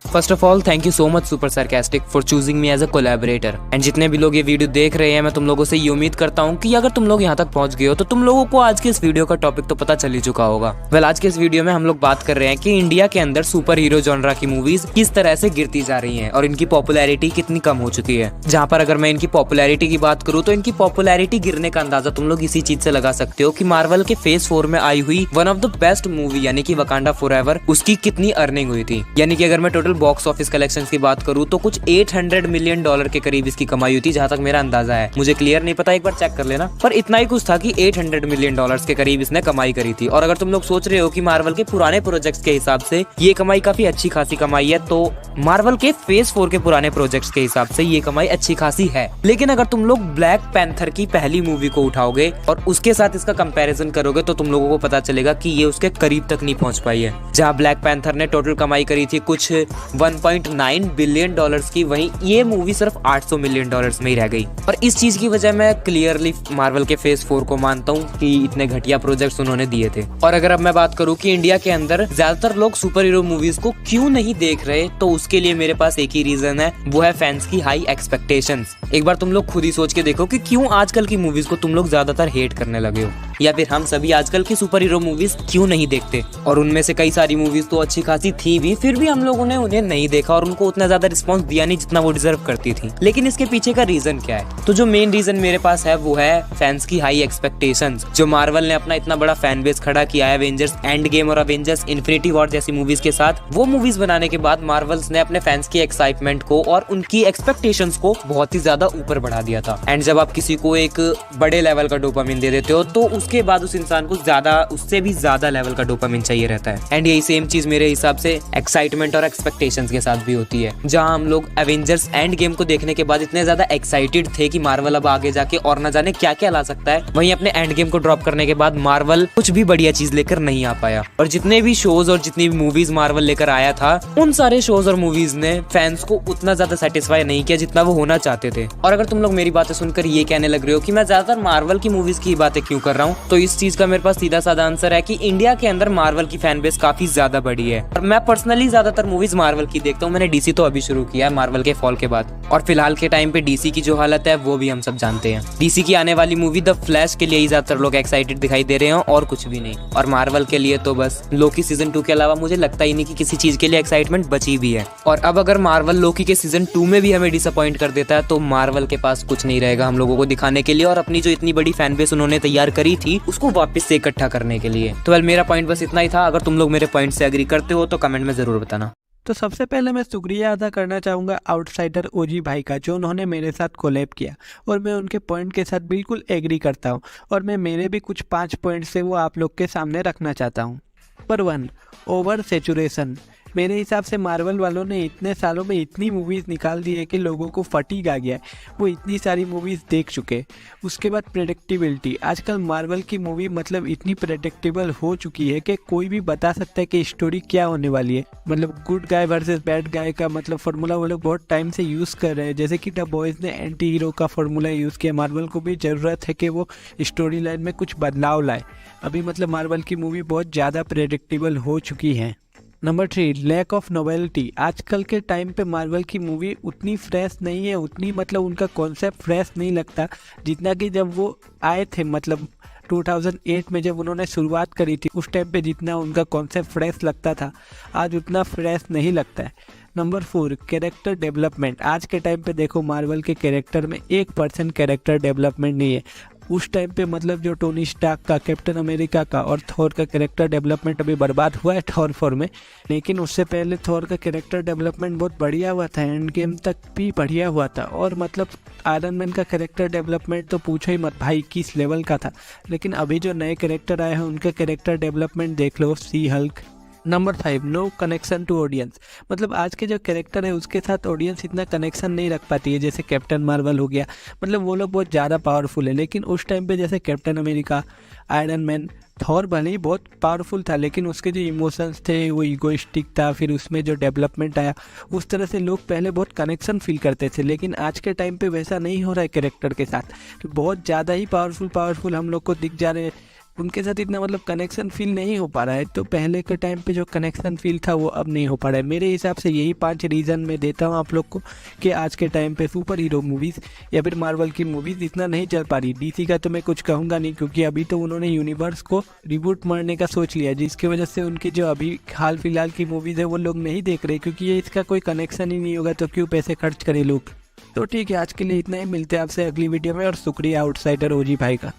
First of all thank you so much super sarcastic for choosing me as a collaborator. And जितने भी लोग ये video देख रहे हैं, मैं तुम लोगों से ये उम्मीद करता हूँ कि अगर तुम लोग यहाँ तक पहुंच गए हो तो तुम लोगों को आज के इस वीडियो का टॉपिक तो पता चल ही चुका होगा। वेल, आज के इस वीडियो में हम लोग बात कर रहे हैं कि इंडिया के अंदर सुपर हीरो जॉनरा की मूवीज किस तरह से गिरती जा रही हैं और इनकी पॉपुलैरिटी कितनी कम हो चुकी है। जहाँ पर अगर मैं इनकी पॉपुलैरिटी की बात करूँ तो इनकी पॉपुलैरिटी गिरने का अंदाजा तुम लोग इसी चीज से लगा सकते हो कि मार्वल के फेज 4 में आई हुई one of the best movie यानी कि वकांडा फॉरएवर, उसकी कितनी अर्निंग हुई थी। यानी कि अगर मैं टोटल बॉक्स ऑफिस कलेक्शन की बात करूं तो कुछ $800 मिलियन के करीब इसकी कमाई हुई थी, जहां तक मेरा अंदाजा है। मुझे क्लियर नहीं पता, एक बार चेक कर लेना, पर इतना ही कुछ था कि $800 मिलियन के करीब इसने कमाई करी थी। और अगर तुम लोग सोच रहे हो कि मार्वल के पुराने प्रोजेक्ट्स के हिसाब से ये कमाई काफी अच्छी खासी कमाई है, तो मार्वल के फेज 4 के पुराने प्रोजेक्ट्स के हिसाब से ये कमाई अच्छी खासी है। लेकिन अगर तुम लोग ब्लैक पैंथर की पहली मूवी को उठाओगे और उसके साथ इसका कंपैरिजन करोगे तो तुम लोगों को पता चलेगा कि ये उसके करीब तक नहीं पहुंच पाई है। जहां ब्लैक पैंथर ने टोटल कमाई करी थी कुछ 1.9 बिलियन डॉलर्स की, वहीं ये मूवी सिर्फ $800 मिलियन में ही रह गई। और इस चीज की वजह मैं क्लियरली मार्वल के फेज 4 को मानता हूँ कि इतने घटिया प्रोजेक्ट्स उन्होंने दिए थे। और अगर अब मैं बात करूँ कि इंडिया के अंदर ज्यादातर लोग सुपर हीरो मूवीज को क्यों नहीं देख रहे, तो उसके लिए मेरे पास एक ही रीजन है, वो है फैंस की हाई एक्सपेक्टेशंस। एक बार तुम लोग खुद ही सोच के देखो कि क्यों आजकल की मूवीज को तुम लोग ज्यादातर हेट करने लगे हो, या फिर हम सभी आजकल की सुपर हीरो मूवीज क्यों नहीं देखते। और उनमें से कई सारी मूवीज तो अच्छी खासी थी भी, फिर भी हम लोगों ने उन्हें नहीं देखा और उनको उतना ज्यादा रिस्पॉन्स दिया नहीं जितना वो डिजर्व करती थी। लेकिन इसके पीछे का रीजन क्या है? तो जो मेन रीजन मेरे पास है वो है फैंस की हाई एक्सपेक्टेशंस। जो मार्वल ने अपना इतना बड़ा फैन बेस खड़ा किया है एवेंजर्स एंड गेम और एवेंजर्स इन्फिनिटी वॉर जैसी मूवीज के साथ, वो मूवीज बनाने के बाद मार्वल्स ने अपने फैंस की एक्साइटमेंट को और उनकी एक्सपेक्टेशंस को बहुत ही ज्यादा ऊपर बढ़ा दिया था। एंड जब आप किसी को एक बड़े लेवल का डोपामिन दे देते हो तो उसके बाद उस इंसान को ज्यादा, उससे भी ज्यादा लेवल का डोपामिन चाहिए रहता है। एंड यही सेम चीज मेरे हिसाब से एक्साइटमेंट और एक्सपेक्टेशंस के साथ भी होती है। जहां हम लोग एवेंजर्स एंड गेम को देखने के बाद इतने ज्यादा एक्साइटेड थे कि मार्वल अब आगे जाके और न जाने क्या क्या ला सकता है, वहीं अपने एंड गेम को ड्रॉप करने के बाद मार्वल कुछ भी बढ़िया चीज लेकर नहीं आ पाया। और जितने भी शोज और जितनी भी मूवीज मार्वल लेकर आया था, उन सारे शोज और मूवीज ने फैंस को उतना ज्यादा सेटिस्फाई नहीं किया जितना वो होना चाहते थे। और अगर तुम लोग मेरी बातें सुनकर ये कहने लग रहे हो कि मैं ज्यादातर मार्वल की मूवीज की बातें क्यों कर रहा हूँ, तो इस चीज का मेरे पास सीधा साधा आंसर है कि इंडिया के अंदर मार्वल की फैन बेस काफी ज्यादा बड़ी है। और मैं पर्सनली ज्यादातर मूवीज मार्वल की देखता हूँ। मैंने डीसी तो अभी शुरू किया है मार्वल के फॉल के बाद, और फिलहाल के टाइम पे डीसी की जो हालत है वो भी हम सब जानते हैं। डीसी की आने वाली मूवी द फ्लैश के लिए ही ज्यादातर लोग एक्साइटेड दिखाई दे रहे हैं और कुछ भी नहीं। और मार्वल के लिए तो बस लोकी सीजन 2 के अलावा मुझे लगता ही नहीं कि किसी चीज के लिए एक्साइटमेंट बची भी है। और अब अगर मार्वल लोकी के सीजन 2 में भी हमें डिसअपॉइंट कर देता है तो मार्वल के पास कुछ नहीं रहेगा हम लोगों को दिखाने के लिए, और अपनी जो इतनी बड़ी फैन बेस उन्होंने तैयार करी थी उसको वापस से इकट्ठा करने के लिए। तो वेल, मेरा पॉइंट बस इतना ही था। अगर तुम लोग मेरे पॉइंट से एग्री करते हो तो कमेंट में जरूर बताना। तो सबसे पहले मैं शुक्रिया अदा करना चाहूँगा आउटसाइडर ओजी भाई का, जो उन्होंने मेरे साथ कोलैब किया और मैं उनके पॉइंट के साथ बिल्कुल एग्री करता हूँ। और मैं मेरे भी कुछ 5 पॉइंट से वो आप लोग के सामने रखना चाहता हूँ। Number 1, over saturation. मेरे हिसाब से मार्वल वालों ने इतने सालों में इतनी मूवीज़ निकाल दी है कि लोगों को फटीग आ गया है, वो इतनी सारी मूवीज़ देख चुके। उसके बाद प्रेडिक्टिबिलिटी। आजकल मार्वल की मूवी मतलब इतनी प्रेडिक्टेबल हो चुकी है कि कोई भी बता सकता है कि स्टोरी क्या होने वाली है। मतलब good guy versus bad guy का मतलब फार्मूला वो लोग बहुत टाइम से यूज़ कर रहे हैं। जैसे कि द बॉयज़ ने एंटी हीरो का फार्मूला यूज़ किया, मार्वल को भी ज़रूरत है कि वो स्टोरी लाइन में कुछ बदलाव लाए। अभी मतलब मार्वल की मूवी बहुत ज़्यादा प्रेडिक्टेबल हो चुकी है। Number 3, lack of novelty. आजकल के टाइम पे मार्वल की मूवी उतनी फ्रेश नहीं है, उतनी मतलब उनका कॉन्सेप्ट फ्रेश नहीं लगता जितना कि जब वो आए थे, मतलब 2008 में जब उन्होंने शुरुआत करी थी उस टाइम पे जितना उनका कॉन्सेप्ट फ्रेश लगता था, आज उतना फ्रेश नहीं लगता है। Number 4, character development. आज के टाइम पे देखो मार्वल के कैरेक्टर में 1% कैरेक्टर डेवलपमेंट नहीं है। उस टाइम पे मतलब जो टोनी स्टार्क का, कैप्टन अमेरिका का और थॉर का कैरेक्टर डेवलपमेंट अभी बर्बाद हुआ है थॉर 4 में, लेकिन उससे पहले थॉर का कैरेक्टर डेवलपमेंट बहुत बढ़िया हुआ था, एंड गेम तक भी बढ़िया हुआ था। और मतलब आयरन मैन का कैरेक्टर डेवलपमेंट तो पूछो ही मत भाई, किस लेवल का था। लेकिन अभी जो नए कैरेक्टर आए हैं उनका कैरेक्टर डेवलपमेंट देख लो, she Hulk. Number 5, no connection to audience. मतलब आज के जो कैरेक्टर है उसके साथ ऑडियंस इतना कनेक्शन नहीं रख पाती है। जैसे कैप्टन मार्वल हो गया, मतलब वो लोग बहुत ज़्यादा पावरफुल है, लेकिन उस टाइम पे जैसे captain America, iron man, Thor भले ही बहुत पावरफुल था लेकिन उसके जो इमोशंस थे वो ईगोइस्टिक था। फिर उसमें जो डेवलपमेंट आया उस तरह से लोग पहले बहुत कनेक्शन फील करते थे, लेकिन आज के टाइम पे वैसा नहीं हो रहा है कैरेक्टर के साथ। तो बहुत ज़्यादा ही पावरफुल हम लोग को दिख जा रहे हैं उनके साथ इतना मतलब कनेक्शन फील नहीं हो पा रहा है। तो पहले के टाइम पे जो कनेक्शन फील था वो अब नहीं हो पा रहा है। मेरे हिसाब से यही 5 रीज़न मैं देता हूँ आप लोग को कि आज के टाइम पे सुपर हीरो मूवीज़ या फिर मार्वल की मूवीज़ इतना नहीं चल पा रही। डीसी का तो मैं कुछ कहूँगा नहीं, क्योंकि अभी तो उन्होंने यूनिवर्स को रिबूट मारने का सोच लिया, जिसकी वजह से उनकी जो अभी हाल फिलहाल की मूवीज़ है वो लोग नहीं देख रहे, क्योंकि ये इसका कोई कनेक्शन ही नहीं होगा तो क्यों पैसे खर्च करें लोग। तो ठीक है, आज के लिए इतना ही। मिलते हैं आपसे अगली वीडियो में, और शुक्रिया आउटसाइडर ओजी भाई का।